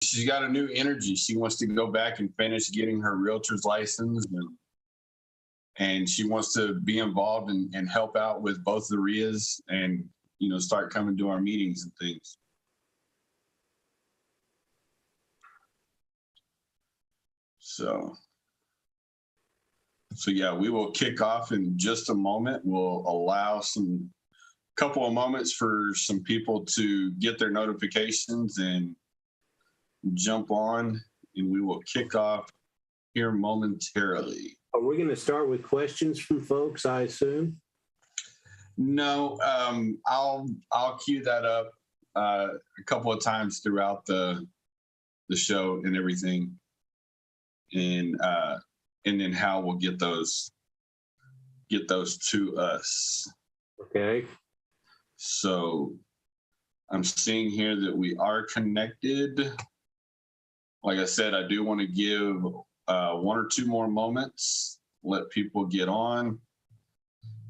she's got a new energy. She wants to go back and finish getting her realtor's license, and she wants to be involved and help out with both the RIAs and, start coming to our meetings and things. So yeah, we will kick off in just a moment. We'll allow couple of moments for some people to get their notifications and jump on, and we will kick off here momentarily. Are we going to start with questions from folks, I assume? No, I'll cue that up a couple of times throughout the show and everything, and then how we'll get those to us. Okay. So I'm seeing here that we are connected. Like I said, I do want to give 1 or 2 more moments, let people get on,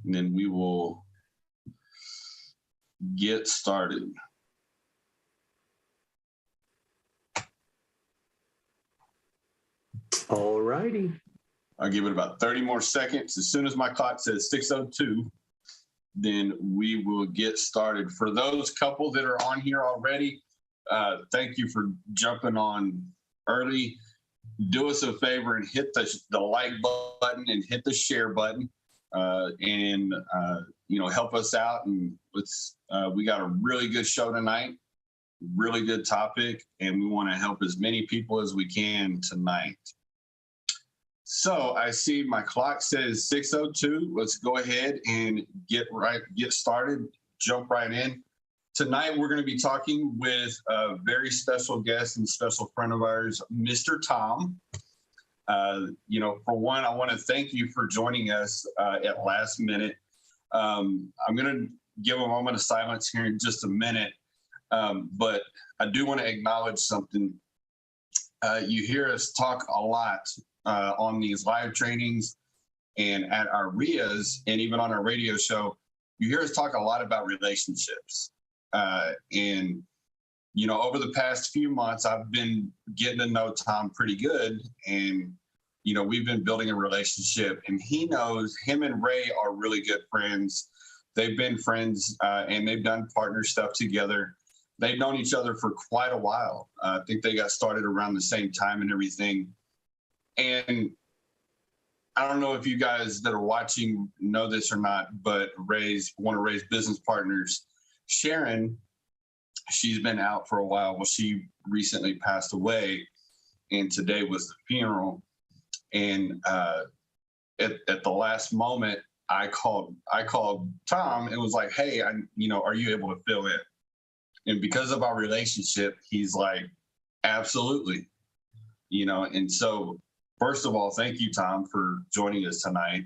and then we will get started. All righty. I'll give it about 30 more seconds. As soon as my clock says 6:02, then we will get started. For those couple that are on here already, thank you for jumping on early. Do us a favor and hit the like button and hit the share button, and help us out. And we got a really good show tonight, really good topic, and we want to help as many people as we can tonight. So I see my clock says 6:02. Let's go ahead and get started, jump right in. Tonight, we're going to be talking with a very special guest and special friend of ours, Mr. Tom. For one, I want to thank you for joining us at last minute. I'm going to give a moment of silence here in just a minute, but I do want to acknowledge something. You hear us talk a lot on these live trainings and at our RIAs and even on our radio show. You hear us talk a lot about relationships. And over the past few months, I've been getting to know Tom pretty good. And, we've been building a relationship, and he knows him and Ray are really good friends. They've been friends and they've done partner stuff together. They've known each other for quite a while. I think they got started around the same time and everything. And I don't know if you guys that are watching know this or not, but one of Ray's business partners, Sharon, she's been out for a while. Well, she recently passed away, and today was the funeral. And at the last moment, I called Tom and was like, "Hey, are you able to fill in?" And because of our relationship, he's like, "Absolutely," And so, first of all, thank you, Tom, for joining us tonight.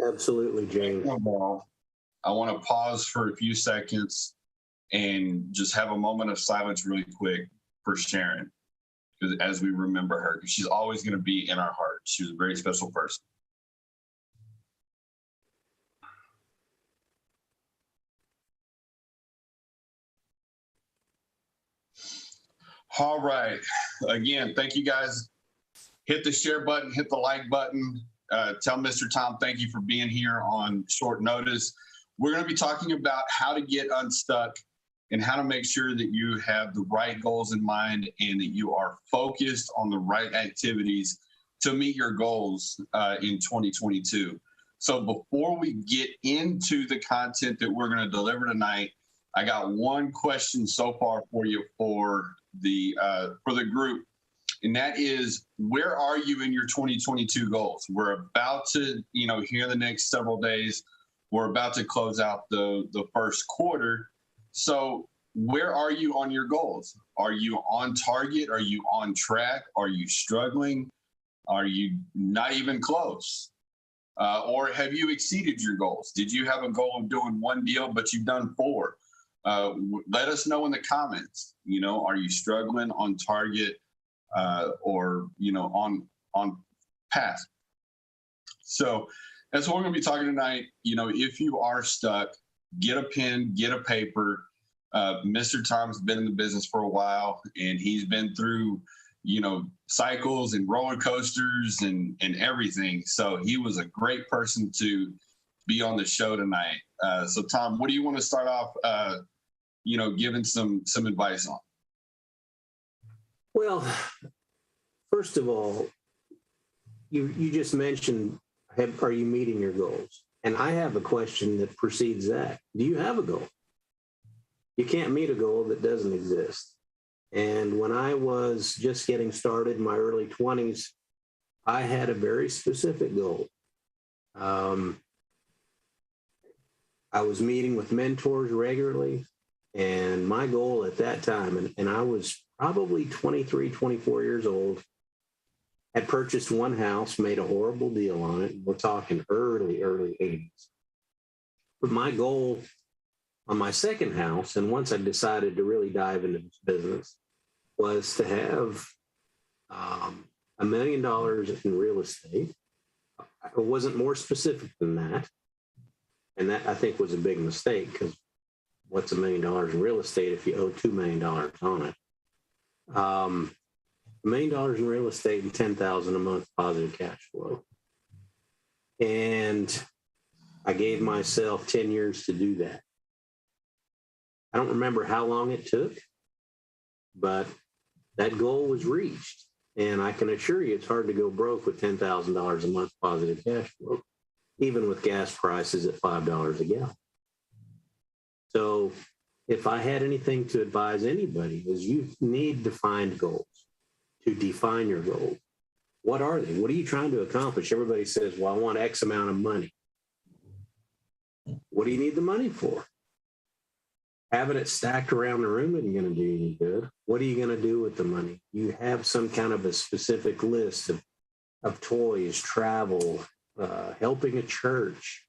Absolutely, James. Second of all, I want to pause for a few seconds and just have a moment of silence really quick for Sharon, because as we remember her, because she's always going to be in our heart. She was a very special person. All right. Again, thank you guys. Hit the share button, hit the like button. Tell Mr. Tom thank you for being here on short notice. We're going to be talking about how to get unstuck and how to make sure that you have the right goals in mind and that you are focused on the right activities to meet your goals in 2022. So before we get into the content that we're going to deliver tonight, I got one question so far for you for the group, and that is, where are you in your 2022 goals? We're about to, here in the next several days, we're about to close out the first quarter. So where are you on your goals? Are you on target? Are you on track? Are you struggling? Are you not even close? Or have you exceeded your goals? Did you have a goal of doing 1 deal, but you've done 4? Let us know in the comments. Are you struggling, on target, or on path? So that's what we're going to be talking tonight. If you are stuck, get a pen, get a paper, Mr. Tom's been in the business for a while, and he's been through, cycles and roller coasters and everything. So he was a great person to be on the show tonight. So Tom, what do you want to start off, giving some advice on? Well, first of all, you just mentioned, are you meeting your goals? And I have a question that precedes that. Do you have a goal? You can't meet a goal that doesn't exist. And when I was just getting started in my early 20s, I had a very specific goal. I was meeting with mentors regularly, and my goal at that time, and I was probably 23, 24 years old, had purchased one house, made a horrible deal on it. We're talking early 80s. But my goal on my second house, and once I decided to really dive into this business, was to have $1 million in real estate. I wasn't more specific than that. And that, I think, was a big mistake, because what's $1 million in real estate if you owe $2 million on it? $1 million in real estate and $10,000 a month positive cash flow. And I gave myself 10 years to do that. I don't remember how long it took, but that goal was reached. And I can assure you it's hard to go broke with $10,000 a month positive cash flow, even with gas prices at $5 a gallon. So if I had anything to advise anybody, is you need to find goals, to define your goals. What are they? What are you trying to accomplish? Everybody says, well, I want X amount of money. What do you need the money for? Having it stacked around the room isn't going to do you any good. What are you going to do with the money? You have some kind of a specific list of toys, travel, helping a church,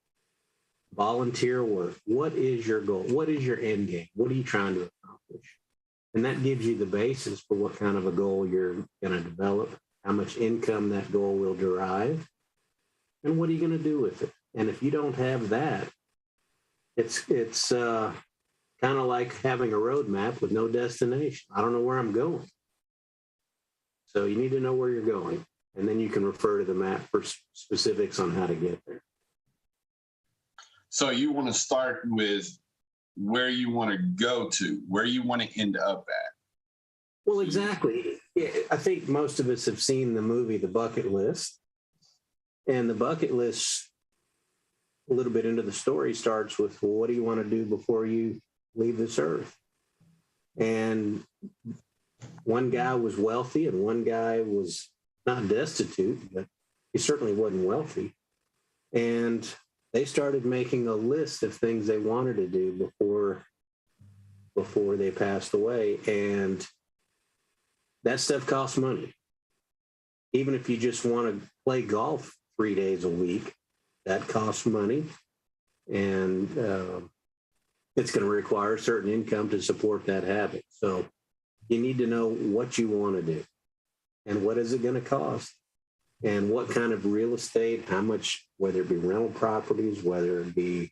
volunteer work. What is your goal? What is your end game? What are you trying to accomplish? And that gives you the basis for what kind of a goal you're going to develop, how much income that goal will derive, and what are you going to do with it? And if you don't have that, it's kind of like having a roadmap with no destination. I don't know where I'm going. So you need to know where you're going, and then you can refer to the map for specifics on how to get there. So you want to start with where you want to go to, where you want to end up at. Well, exactly. I think most of us have seen the movie The Bucket List. And the bucket list, a little bit into the story, starts with, well, what do you want to do before you leave this earth? And one guy was wealthy and one guy was not destitute, but he certainly wasn't wealthy. And they started making a list of things they wanted to do before they passed away. And that stuff costs money. Even if you just want to play golf 3 days a week, that costs money. And it's going to require a certain income to support that habit. So you need to know what you want to do and what is it going to cost and what kind of real estate, how much, whether it be rental properties, whether it be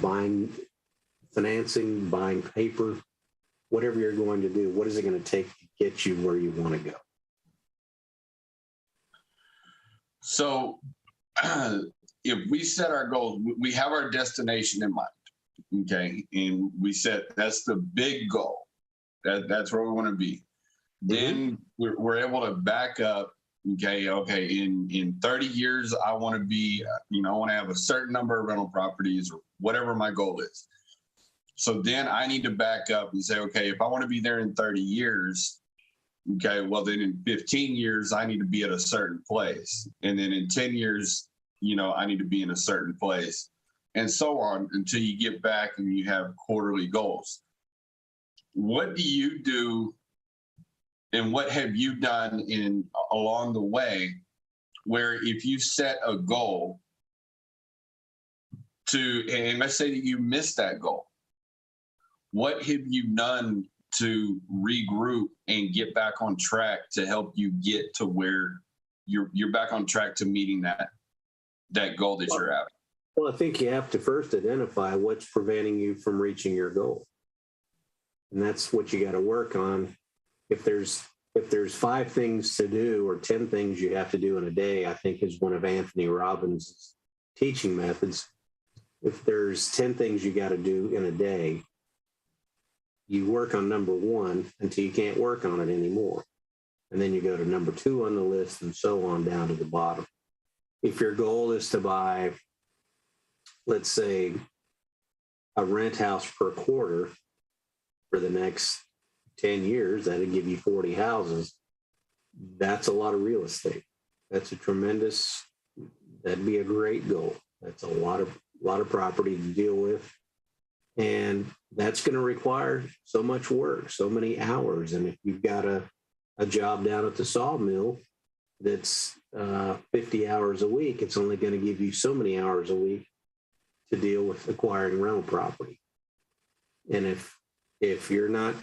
buying financing, buying paper, whatever you're going to do, what is it going to take to get you where you want to go? So if we set our goals, we have our destination in mind. Okay. And we set, that's the big goal. That's where we want to be. Then we're able to back up. Okay. In 30 years, I want to be, I want to have a certain number of rental properties or whatever my goal is. So then I need to back up and say, okay, if I want to be there in 30 years, okay, well then in 15 years, I need to be at a certain place. And then in 10 years, I need to be in a certain place, and so on until you get back and you have quarterly goals. What do you do and what have you done along the way where if you set a goal and let's say that you missed that goal, what have you done to regroup and get back on track to help you get to where you're back on track to meeting that goal that you're having? Well, I think you have to first identify what's preventing you from reaching your goal. And that's what you got to work on. If there's 5 things to do or 10 things you have to do in a day, I think is one of Anthony Robbins' teaching methods. If there's 10 things you got to do in a day, you work on number 1 until you can't work on it anymore. And then you go to number 2 on the list and so on down to the bottom. If your goal is to buy, let's say, a rent house per quarter for the next 10 years, that'd give you 40 houses. That's a lot of real estate. That'd be a great goal. That's a lot of property to deal with. And that's going to require so much work, so many hours. And if you've got a job down at the sawmill that's 50 hours a week, it's only going to give you so many hours a week to deal with acquiring rental property. And if you're not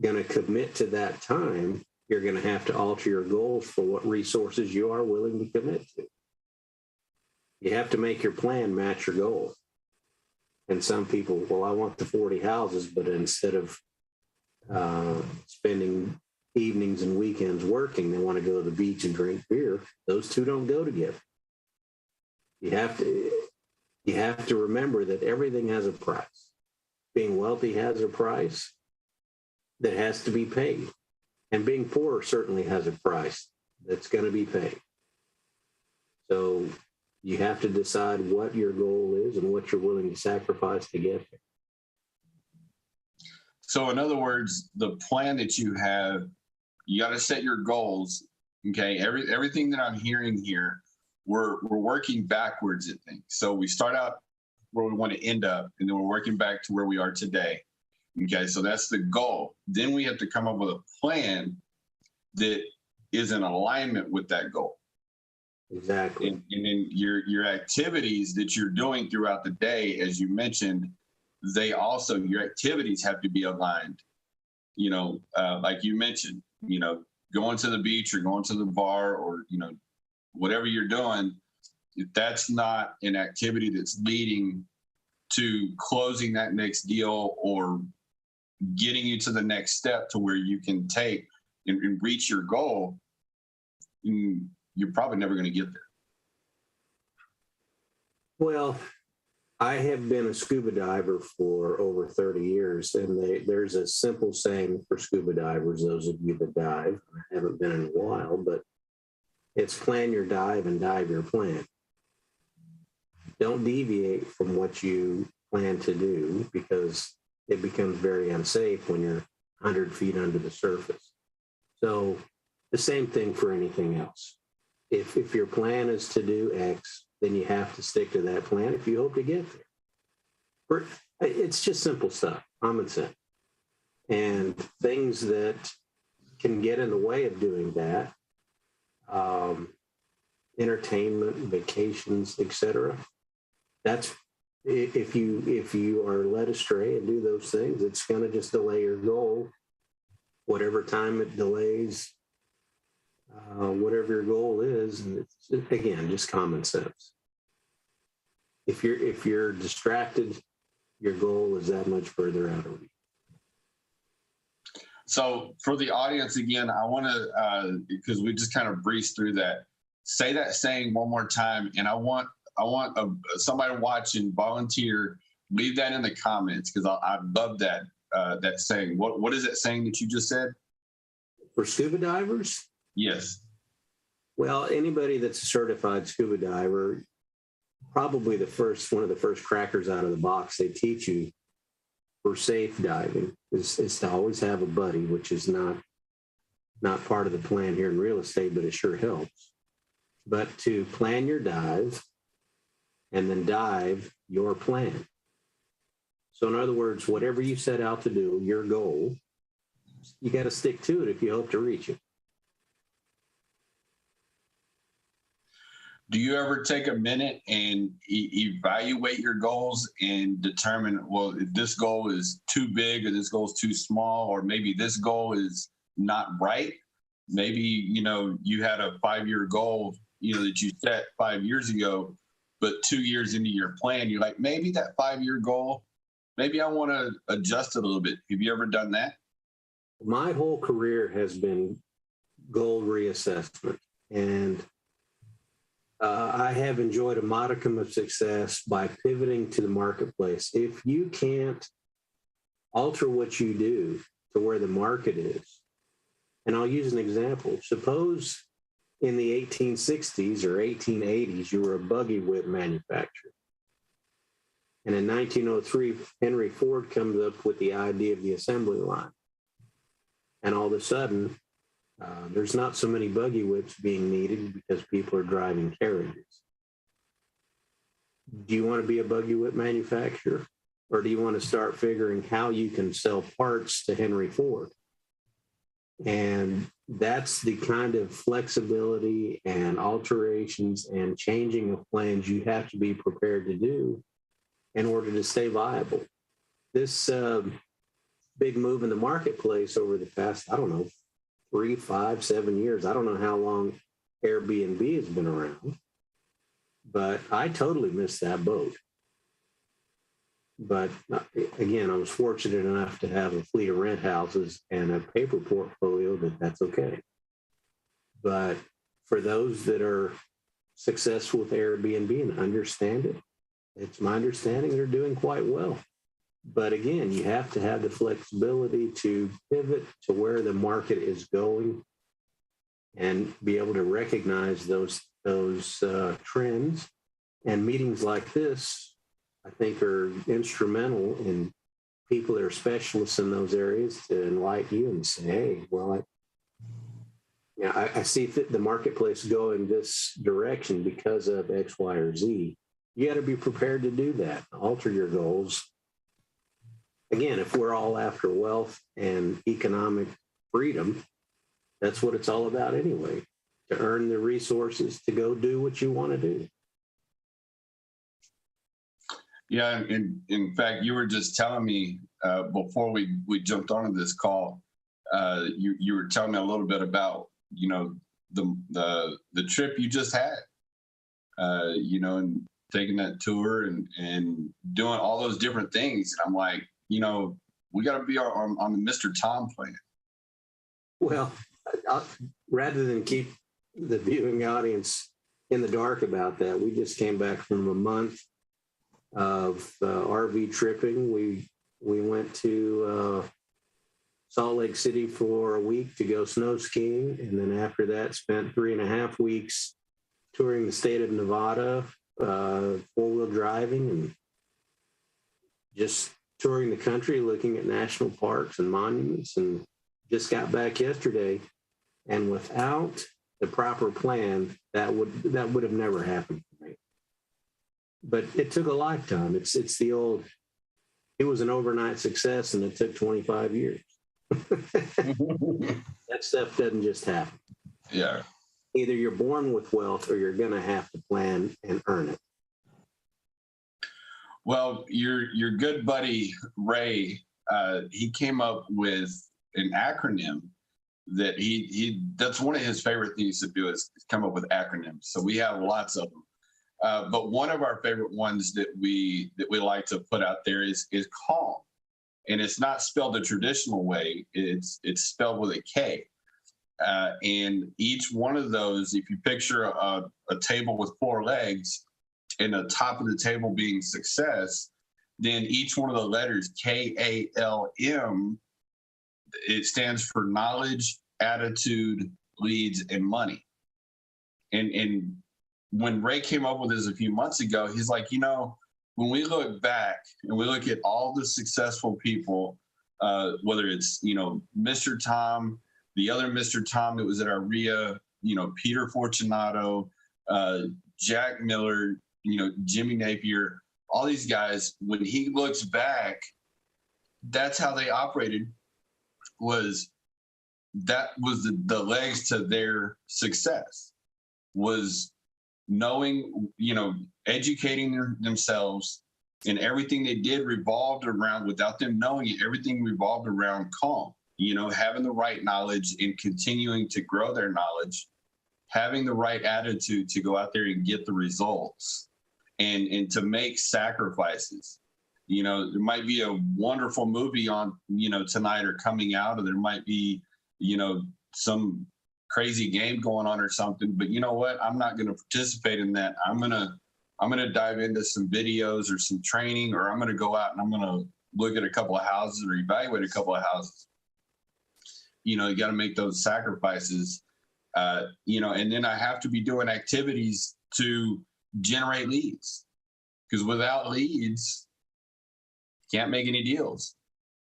going to commit to that time, you're going to have to alter your goals for what resources you are willing to commit to. You have to make your plan match your goal. And some people, well, I want the 40 houses, but instead of spending evenings and weekends working, they want to go to the beach and drink beer. Those two don't go together. You have to remember that everything has a price. Being wealthy has a price that has to be paid. And being poor certainly has a price that's going to be paid. So you have to decide what your goal is and what you're willing to sacrifice to get there. So in other words, the plan that you have, you got to set your goals. Okay. Everything that I'm hearing here, we're working backwards at things. So we start out where we want to end up, and then we're working back to where we are today. Okay. So that's the goal. Then we have to come up with a plan that is in alignment with that goal. Exactly. And then your activities that you're doing throughout the day, as you mentioned, your activities have to be aligned. Like you mentioned, going to the beach or going to the bar or, whatever you're doing, if that's not an activity that's leading to closing that next deal or getting you to the next step to where you can take and reach your goal, you're probably never going to get there. Well, I have been a scuba diver for over 30 years, and there's a simple saying for scuba divers, those of you that dive. I haven't been in a while, but it's plan your dive and dive your plan. Don't deviate from what you plan to do, because it becomes very unsafe when you're 100 feet under the surface. So the same thing for anything else. If your plan is to do X, then you have to stick to that plan if you hope to get there. It's just simple stuff, common sense. And things that can get in the way of doing that, entertainment, vacations, etc. That's if you are led astray and do those things, it's going to just delay your goal. Whatever time it delays, whatever your goal is, and it's, again, just common sense. If you're distracted, your goal is that much further out of reach. So for the audience, again, I want to, because we just kind of breezed through that, say that saying one more time, and I want somebody watching volunteer, leave that in the comments, because I love that that saying. What is that saying that you just said? For scuba divers? Yes. Well, anybody that's a certified scuba diver, probably one of the first crackers out of the box they teach you for safe diving is to always have a buddy, which is not part of the plan here in real estate, but it sure helps. But to plan your dive and then dive your plan. So in other words, whatever you set out to do, your goal, you got to stick to it if you hope to reach it. Do you ever take a minute and evaluate your goals and determine, well, if this goal is too big or this goal is too small, or maybe this goal is not right? Maybe, you had a 5-year goal, that you set 5 years ago, but 2 years into your plan, you're like, maybe that 5-year goal maybe I want to adjust it a little bit. Have you ever done that? My whole career has been goal reassessment. And I have enjoyed a modicum of success by pivoting to the marketplace. If you can't alter what you do to where the market is, and I'll use an example. Suppose in the 1860s or 1880s, you were a buggy whip manufacturer. And in 1903, Henry Ford comes up with the idea of the assembly line. And all of a sudden, there's not so many buggy whips being needed because people are driving carriages. Do you want to be a buggy whip manufacturer? Or do you want to start figuring how you can sell parts to Henry Ford? And that's the kind of flexibility and alterations and changing of plans you have to be prepared to do in order to stay viable. This big move in the marketplace over the past, 3, 5, 7 years. I don't know how long Airbnb has been around, but I totally missed that boat. But again, I was fortunate enough to have a fleet of rent houses and a paper portfolio that's okay. But for those that are successful with Airbnb and understand it, it's my understanding they're doing quite well. But again, you have to have the flexibility to pivot to where the market is going and be able to recognize those trends. And meetings like this, I think, are instrumental in people that are specialists in those areas to enlighten you and say, hey, well, I see the marketplace go in this direction because of X, Y, or Z. You got to be prepared to do that, alter your goals. Again, if we're all after wealth and economic freedom, that's what it's all about anyway, to earn the resources to go do what you want to do. Yeah, in fact, you were just telling me before we jumped onto this call, you were telling me a little bit about the trip you just had, and taking that tour and doing all those different things. And I'm like, we got to be on the Mr. Tom plan. Well, rather than keep the viewing audience in the dark about that, we just came back from a month of RV tripping. We went to Salt Lake City for a week to go snow skiing, and then after that spent 3.5 weeks touring the state of Nevada, four-wheel driving, and just touring the country, looking at national parks and monuments, and just got back yesterday. And without the proper plan, that would have never happened for me. But it took a lifetime. It's the old, it was an overnight success and it took 25 years. That stuff doesn't just happen. Yeah. Either you're born with wealth or you're going to have to plan and earn it. Well, your good buddy, Ray, he came up with an acronym that that's one of his favorite things to do is come up with acronyms. So we have lots of them. But one of our favorite ones that we like to put out there is calm. And it's not spelled the traditional way. It's spelled with a K. And each one of those, if you picture a table with 4 legs and the top of the table being success, then each one of the letters, KALM, it stands for knowledge, attitude, leads, and money. And when Ray came up with this a few months ago, he's like, when we look back and we look at all the successful people, whether it's, Mr. Tom, the other Mr. Tom that was at our RIA, Peter Fortunato, Jack Miller, Jimmy Napier, all these guys, when he looks back, that's how they operated, was the legs to their success, was knowing, educating themselves, and everything they did revolved around, without them knowing it, everything revolved around calm, having the right knowledge and continuing to grow their knowledge, having the right attitude to go out there and get the results and to make sacrifices. There might be a wonderful movie on, tonight or coming out, or there might be, some crazy game going on or something. But you know what? I'm not going to participate in that. I'm gonna dive into some videos or some training, or I'm gonna go out and I'm gonna look at a couple of houses or evaluate a couple of houses. You got to make those sacrifices. And then I have to be doing activities to generate leads, because without leads, can't make any deals.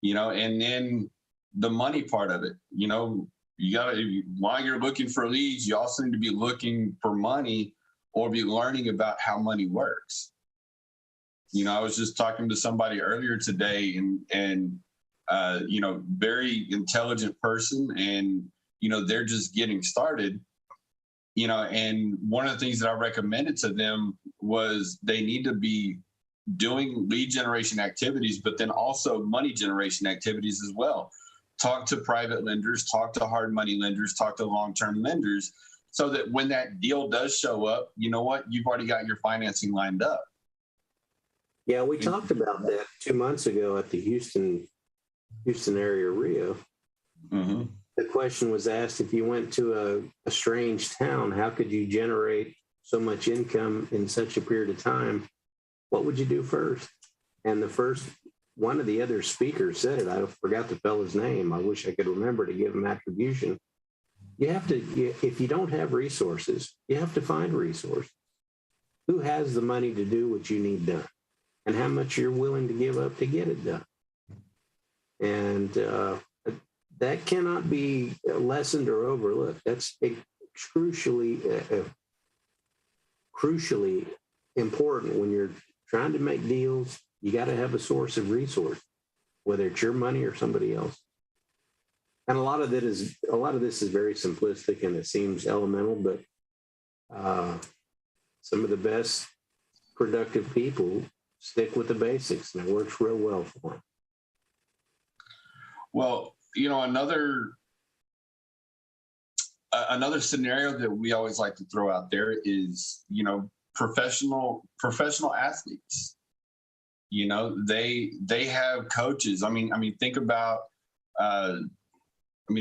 And then the money part of it. You gotta, while you're looking for leads, you also need to be looking for money, or be learning about how money works. I was just talking to somebody earlier today, and very intelligent person, and they're just getting started. And one of the things that I recommended to them was they need to be doing lead generation activities, but then also money generation activities as well. Talk to private lenders, talk to hard money lenders, talk to long-term lenders, so that when that deal does show up, you know what, you've already got your financing lined up. Yeah, we talked about that 2 months ago at the Houston area Rio. Mm-hmm. The question was asked, if you went to a strange town, how could you generate so much income in such a period of time? What would you do first? And the first one of the other speakers said it. I forgot the fellow's name. I wish I could remember to give him attribution. You have to, if you don't have resources, you have to find resources. Who has the money to do what you need done, and how much you're willing to give up to get it done? And that cannot be lessened or overlooked. That's crucially important when you're trying to make deals. You got to have a source of resource, whether it's your money or somebody else. And a lot of this is very simplistic and it seems elemental, but some of the best productive people stick with the basics, and it works real well for them. Well, another scenario that we always like to throw out there is, professional athletes. They have coaches. I mean, think about.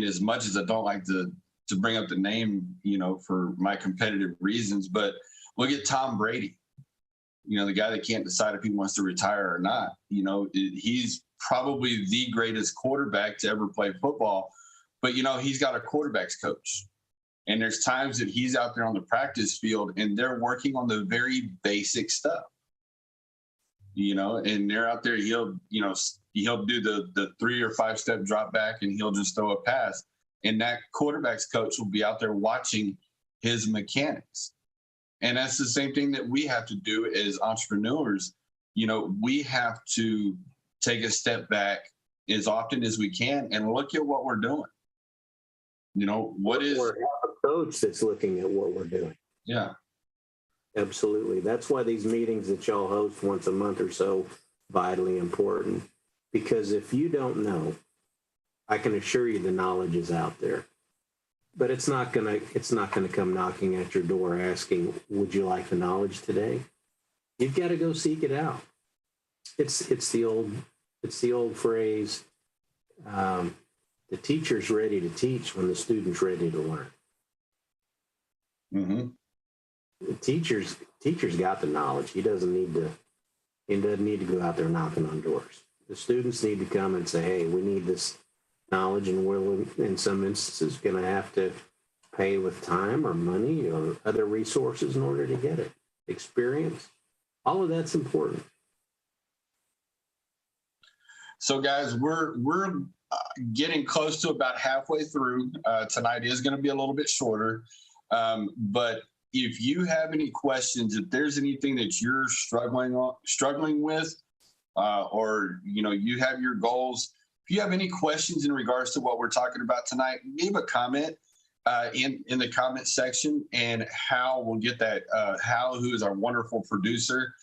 As much as I don't like to bring up the name, for my competitive reasons, but look at Tom Brady. The guy that can't decide if he wants to retire or not. He's probably the greatest quarterback to ever play football, but he's got a quarterback's coach. And there's times that he's out there on the practice field and they're working on the very basic stuff. And they're out there, he'll do the 3 or 5 step drop back and he'll just throw a pass. And that quarterback's coach will be out there watching his mechanics. And that's the same thing that we have to do as entrepreneurs. We have to take a step back as often as we can and look at what we're doing. What is... Or have a coach that's looking at what we're doing. Yeah. Absolutely. That's why these meetings that y'all host once a month are so vitally important. Because if you don't know, I can assure you the knowledge is out there. But it's not gonna come knocking at your door asking, would you like the knowledge today? You've got to go seek it out. It's the old phrase, the teacher's ready to teach when the student's ready to learn. Mm-hmm. The teacher's got the knowledge. He doesn't need to go out there knocking on doors. The students need to come and say, hey, we need this knowledge, and we're in some instances going to have to pay with time or money or other resources in order to get it. Experience, all of that's important. So guys, we're getting close to about halfway through. Tonight is going to be a little bit shorter, but if you have any questions, if there's anything that you're struggling with, or you have your goals, if you have any questions in regards to what we're talking about tonight, leave a comment in the comment section, and Hal will get that. Hal, who is our wonderful producer,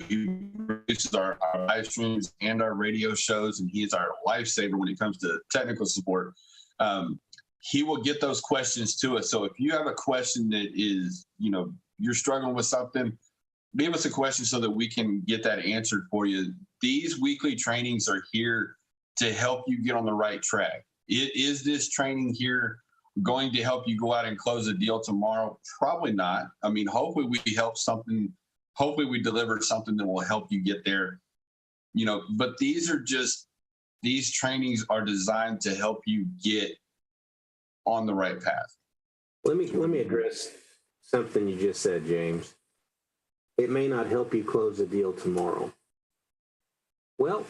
he produces our live streams and our radio shows, and he is our lifesaver when it comes to technical support. He will get those questions to us. So if you have a question that is, you're struggling with something, leave us a question so that we can get that answered for you. These weekly trainings are here to help you get on the right track. Is this training here going to help you go out and close a deal tomorrow? Probably not. I mean, hopefully hopefully we deliver something that will help you get there, but these trainings are designed to help you get on the right path. Let me address something you just said, James. It may not help you close a deal tomorrow. Well,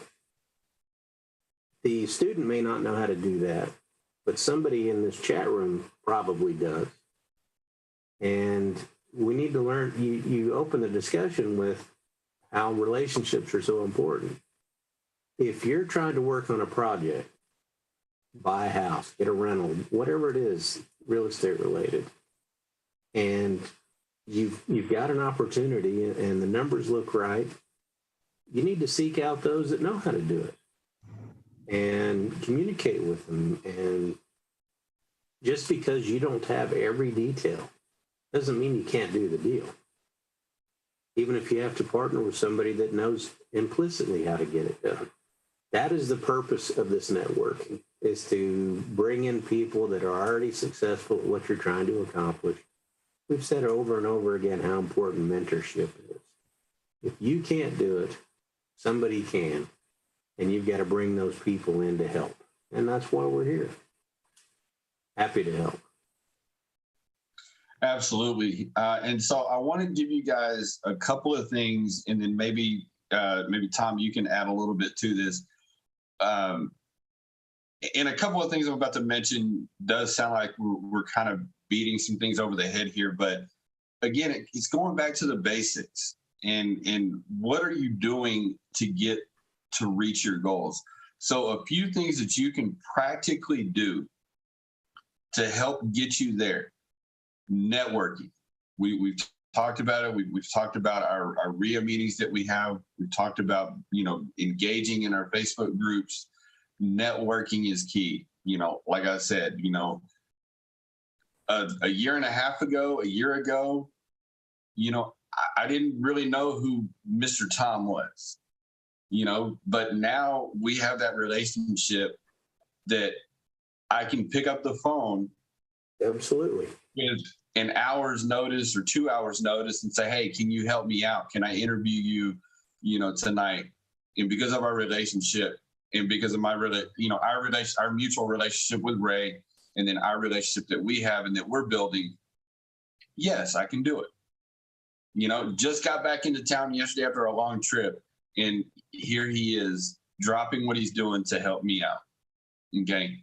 the student may not know how to do that, but somebody in this chat room probably does. And we need to learn. You open the discussion with how relationships are so important. If you're trying to work on a project, buy a house, get a rental, whatever it is, real estate related, and you've got an opportunity and the numbers look right, you need to seek out those that know how to do it and communicate with them. And just because you don't have every detail doesn't mean you can't do the deal. Even if you have to partner with somebody that knows implicitly how to get it done. That is the purpose of this networking, is to bring in people that are already successful at what you're trying to accomplish. We've said over and over again how important mentorship is. If you can't do it, somebody can, and you've got to bring those people in to help. And that's why we're here. Happy to help. Absolutely. And so I want to give you guys a couple of things, and then maybe Tom, you can add a little bit to this. And a couple of things I'm about to mention does sound like we're kind of beating some things over the head here, but again, it's going back to the basics and what are you doing to reach your goals? So a few things that you can practically do to help get you there. Networking. We've talked about it. We've talked about our RIA meetings that we have. We've talked about, engaging in our Facebook groups. Networking is key. Like I said, a year and a half ago, a year ago, I didn't really know who Mr. Tom was, but now we have that relationship that I can pick up the phone. Absolutely. With an hour's notice or 2 hours notice and say, hey, can you help me out? Can I interview you, tonight? And because of our relationship and because of our mutual relationship with Ray, and then our relationship that we have and that we're building, yes, I can do it. Just got back into town yesterday after a long trip, and here he is dropping what he's doing to help me out. Okay.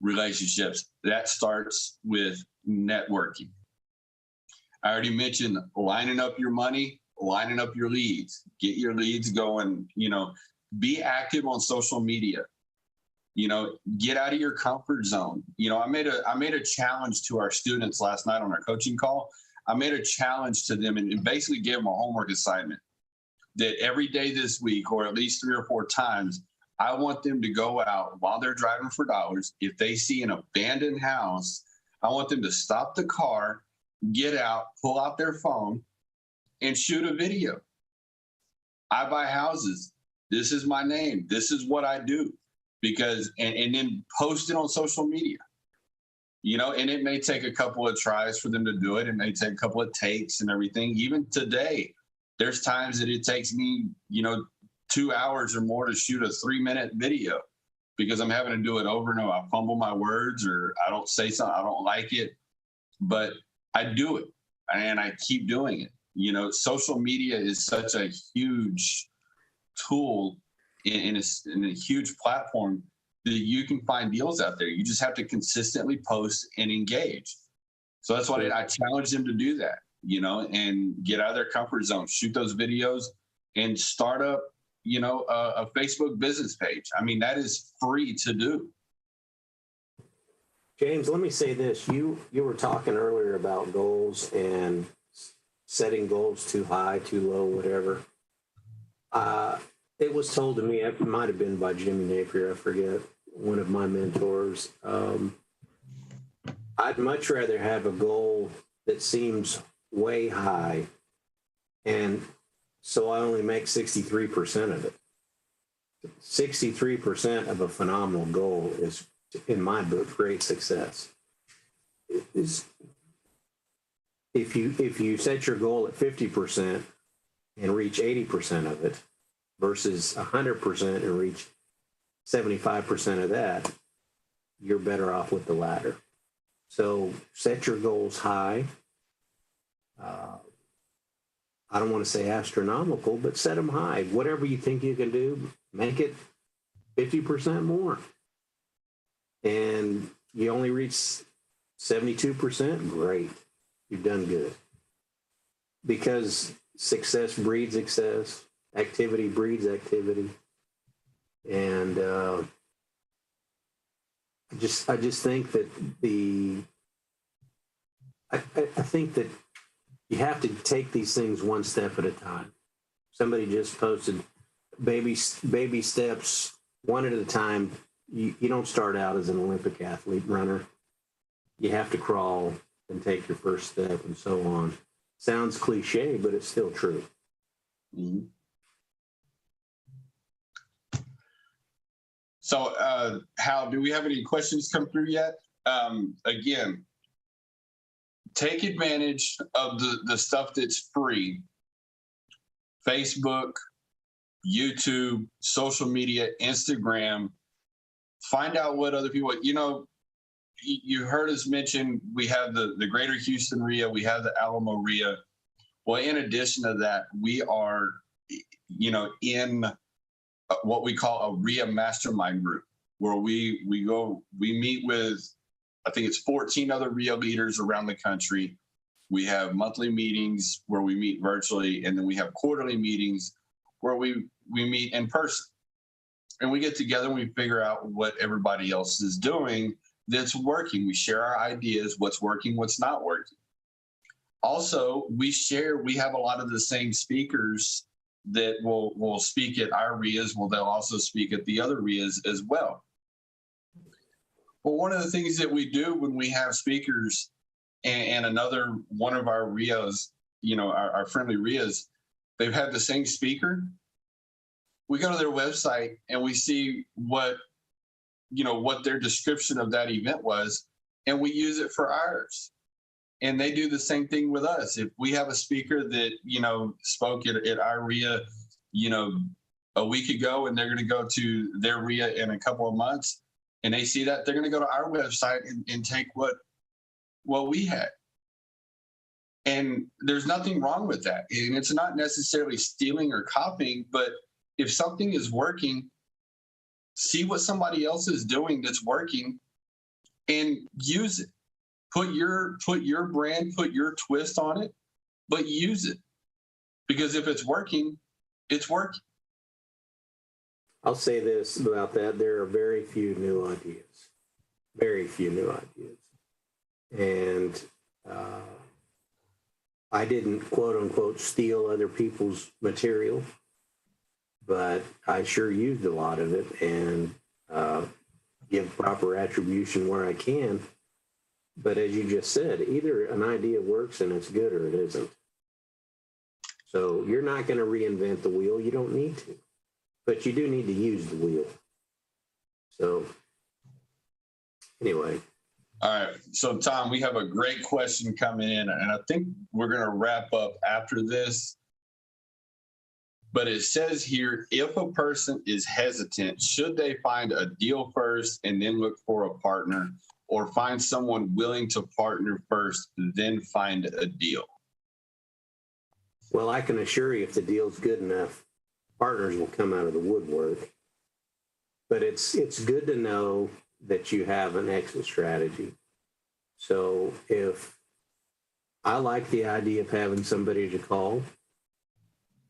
Relationships, that starts with networking. I already mentioned lining up your money, lining up your leads, get your leads going, be active on social media, get out of your comfort zone. I made a challenge to our students last night on our coaching call. I made a challenge to them and basically gave them a homework assignment that every day this week, or at least 3 or 4 times, I want them to go out while they're driving for dollars. If they see an abandoned house, I want them to stop the car, get out, pull out their phone, and shoot a video. I buy houses. This is my name. This is what I do. Because, and then post it on social media. And it may take a couple of tries for them to do it. It may take a couple of takes and everything. Even today, there's times that it takes me, 2 hours or more to shoot a 3-minute video because I'm having to do it over and over. I fumble my words or I don't say something, I don't like it, but I do it and I keep doing it. Social media is such a huge tool in a huge platform that you can find deals out there. You just have to consistently post and engage. So that's why I challenge them to do that, and get out of their comfort zone, shoot those videos and start up, a Facebook business page. I mean, that is free to do. James, let me say this. You were talking earlier about goals and setting goals too high, too low, whatever. It was told to me, it might have been by Jimmy Napier, I forget, one of my mentors. I'd much rather have a goal that seems way high and So I only make 63% of it. 63% of a phenomenal goal is, in my book, great success. Is if you set your goal at 50% and reach 80% of it versus 100% and reach 75% of that, you're better off with the latter. So set your goals high. I don't want to say astronomical, but set them high. Whatever you think you can do, make it 50% more. And you only reach 72%, great. You've done good. Because success breeds success, activity breeds activity. And I just think that I think that you have to take these things one step at a time. Somebody just posted baby steps, one at a time. You don't start out as an Olympic athlete runner. You have to crawl and take your first step and so on. Sounds cliche, but it's still true. Mm-hmm. So, Hal, do we have any questions come through yet? Again, take advantage of the stuff that's free. Facebook, YouTube, social media, Instagram. Find out what other people, you heard us mention we have the Greater Houston RIA, we have the Alamo RIA. Well, in addition to that, we are, in what we call a RIA mastermind group, where we meet with, I think it's 14 other RIA leaders around the country. We have monthly meetings where we meet virtually, and then we have quarterly meetings where we meet in person. And we get together and we figure out what everybody else is doing that's working. We share our ideas, what's working, what's not working. Also, we have a lot of the same speakers that will speak at our RIAs. Well, they'll also speak at the other RIAs as well. Well, one of the things that we do when we have speakers and another one of our RIAs, our friendly RIAs, they've had the same speaker. We go to their website and we see what their description of that event was, and we use it for ours. And they do the same thing with us. If we have a speaker that, spoke at our RIA, a week ago, and they're going to go to their RIA in a couple of months, and they see that, they're going to go to our website and take what we had. And there's nothing wrong with that. And it's not necessarily stealing or copying, but if something is working, see what somebody else is doing that's working and use it. Put your brand, put your twist on it, but use it. Because if it's working, it's working. I'll say this about that. There are very few new ideas. Very few new ideas. And I didn't, quote unquote, steal other people's material, but I sure used a lot of it and give proper attribution where I can. But as you just said, either an idea works and it's good or it isn't. So you're not going to reinvent the wheel. You don't need to. But you do need to use the wheel. So anyway. All right. So, Tom, we have a great question coming in, and I think we're going to wrap up after this. But it says here, if a person is hesitant, should they find a deal first and then look for a partner, or find someone willing to partner first, then find a deal? Well, I can assure you, if the deal's good enough, partners will come out of the woodwork. But it's good to know that you have an exit strategy. So if I like the idea of having somebody to call,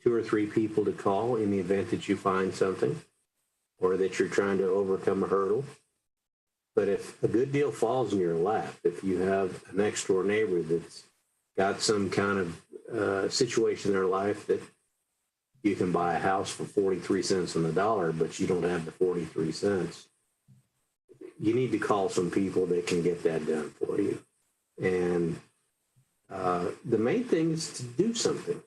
2 or 3 people to call in the event that you find something or that you're trying to overcome a hurdle. But if a good deal falls in your lap, if you have a next door neighbor that's got some kind of situation in their life that you can buy a house for 43 cents on the dollar, but you don't have the 43 cents, you need to call some people that can get that done for you. And the main thing is to do something.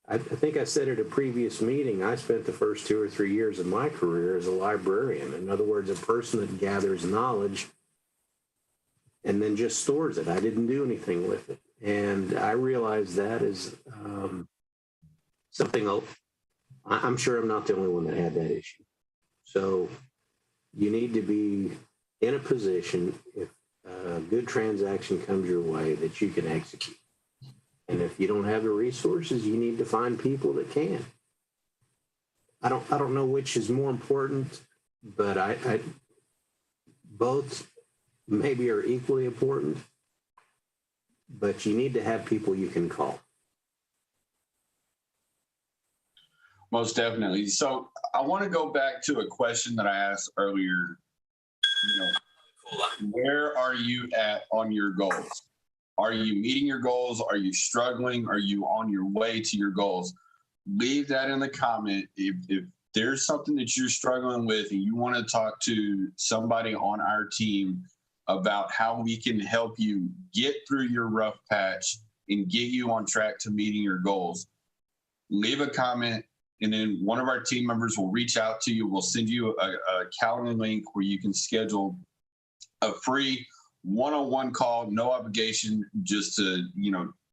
I think I said at a previous meeting, I spent the first 2 or 3 years of my career as a librarian. In other words, a person that gathers knowledge and then just stores it. I didn't do anything with it. And I realized that is something I'm sure I'm not the only one that had that issue. So you need to be in a position, if a good transaction comes your way, that you can execute. And if you don't have the resources, you need to find people that can. I don't know which is more important, but I both maybe are equally important, but you need to have people you can call. Most definitely. So I want to go back to a question that I asked earlier. Where are you at on your goals? Are you meeting your goals? Are you struggling? Are you on your way to your goals? Leave that in the comment. If there's something that you're struggling with and you want to talk to somebody on our team about how we can help you get through your rough patch and get you on track to meeting your goals, leave a comment, and then one of our team members will reach out to you. We'll send you a calendar link where you can schedule a free one-on-one call, no obligation, just to,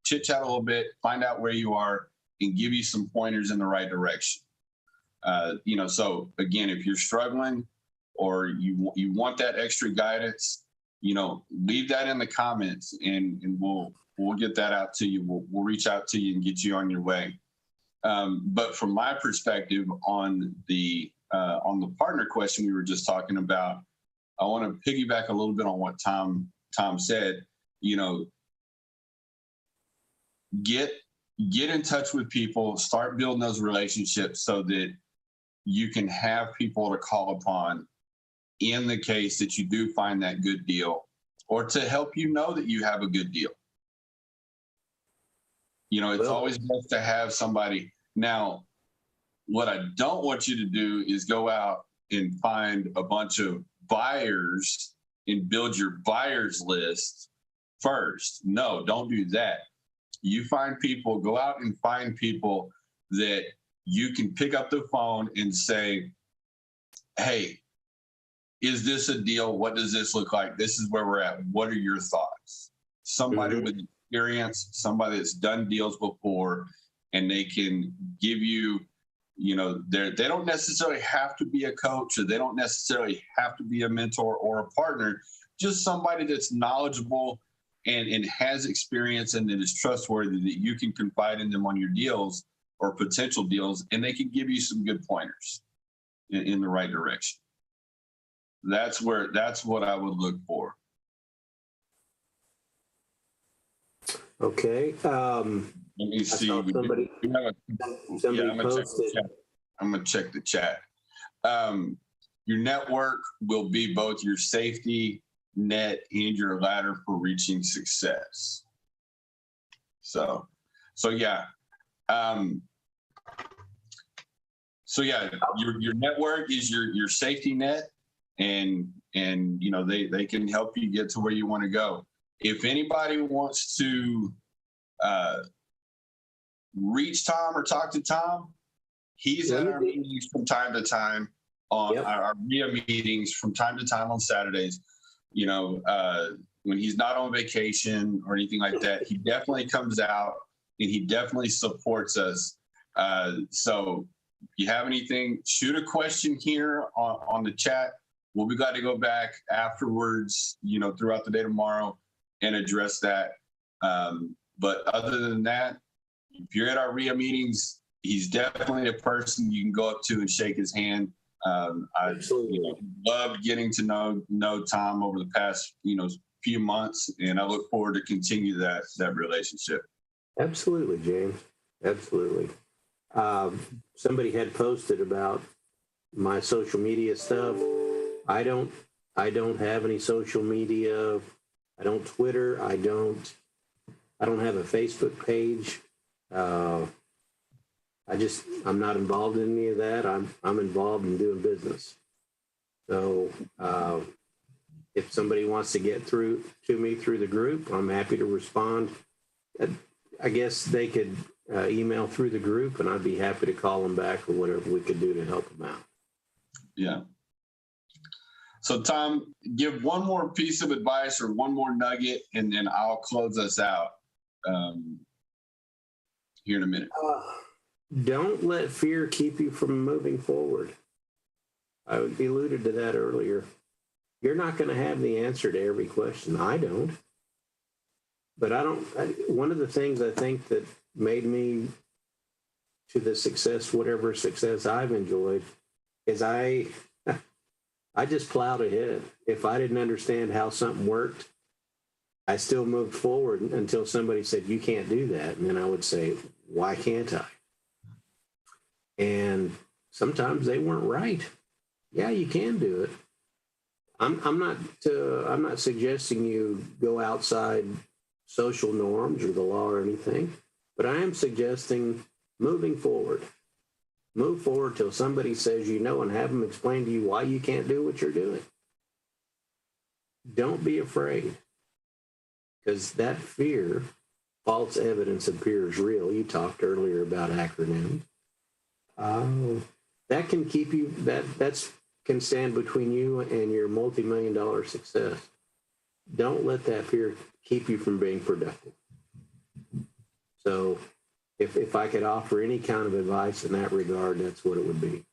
chit chat a little bit, find out where you are, and give you some pointers in the right direction. So again, if you're struggling or you want that extra guidance, leave that in the comments, and we'll get that out to you. We'll reach out to you and get you on your way. But from my perspective on the partner question we were just talking about, I want to piggyback a little bit on what Tom said. Get in touch with people, start building those relationships so that you can have people to call upon in the case that you do find that good deal, or to help you know that you have a good deal. It's always best to have somebody. Now, what I don't want you to do is go out and find a bunch of buyers and build your buyers list first. No, don't do that. You go out and find people that you can pick up the phone and say, hey, is this a deal? What does this look like? This is where we're at. What are your thoughts? Somebody with experience, somebody that's done deals before, and they can give you, they don't necessarily have to be a coach, or they don't necessarily have to be a mentor or a partner, just somebody that's knowledgeable and has experience and that is trustworthy, that you can confide in them on your deals or potential deals, and they can give you some good pointers in the right direction. That's what I would look for. Okay. Let me see. Somebody posted. I'm going to check the chat. Your network will be both your safety net and your ladder for reaching success. So yeah. Your network is your safety net, and they can help you get to where you want to go. If anybody wants to reach Tom or talk to Tom, he's at our meetings from time to time, on our RIA meetings from time to time on Saturdays. When he's not on vacation or anything like that, he definitely comes out and he definitely supports us. So if you have anything, shoot a question here on the chat. We'll be glad to go back afterwards, throughout the day tomorrow, and address that. But other than that, if you're at our RIA meetings, he's definitely a person you can go up to and shake his hand. I loved getting to know Tom over the past few months, and I look forward to continue that relationship. Absolutely, James. Absolutely. Somebody had posted about my social media stuff. I don't have any social media. I don't Twitter. I don't have a Facebook page. I'm not involved in any of that. I'm involved in doing business. So if somebody wants to get through to me through the group, I'm happy to respond. I guess they could email through the group, and I'd be happy to call them back or whatever we could do to help them out. Yeah. So Tom, give one more piece of advice or one more nugget, and then I'll close us out here in a minute. Don't let fear keep you from moving forward. I alluded to that earlier. You're not going to have the answer to every question. I don't. But one of the things I think that made me to the success, whatever success I've enjoyed, is I just plowed ahead. If I didn't understand how something worked, I still moved forward until somebody said, you can't do that. And then I would say, why can't I? And sometimes they weren't right. Yeah, you can do it. I'm not suggesting you go outside social norms or the law or anything, but I am suggesting moving forward. Move forward till somebody says you know, and have them explain to you why you can't do what you're doing. Don't be afraid, because that fear, false evidence appears real. You talked earlier about acronyms. That can keep you, that's can stand between you and your multi-million-dollar success. Don't let that fear keep you from being productive. So if I could offer any kind of advice in that regard, that's what it would be.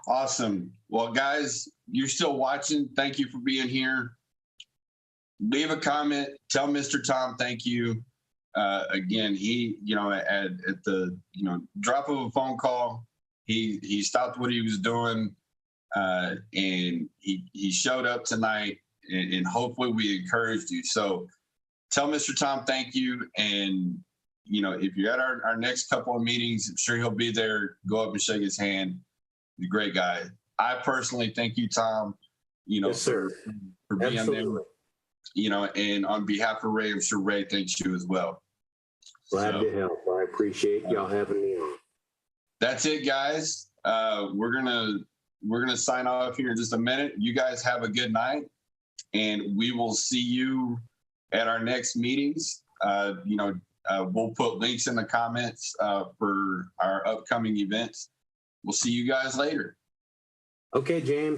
Awesome. Well, guys, you're still watching. Thank you for being here. Leave a comment. Tell Mr. Tom thank you. Again, he, at the, drop of a phone call, he stopped what he was doing, and he showed up tonight, and hopefully we encouraged you. So tell Mr. Tom thank you. And, if you're at our next couple of meetings, I'm sure he'll be there. Go up and shake his hand. He's a great guy. I personally thank you, Tom, Yes, sir. for being Absolutely. there, and on behalf of Ray, I'm sure Ray thanks you as well. Glad to help. I appreciate y'all having me on. That's it, guys. We're gonna sign off here in just a minute. You guys have a good night, and we will see you at our next meetings. We'll put links in the comments for our upcoming events. We'll see you guys later. Okay, James.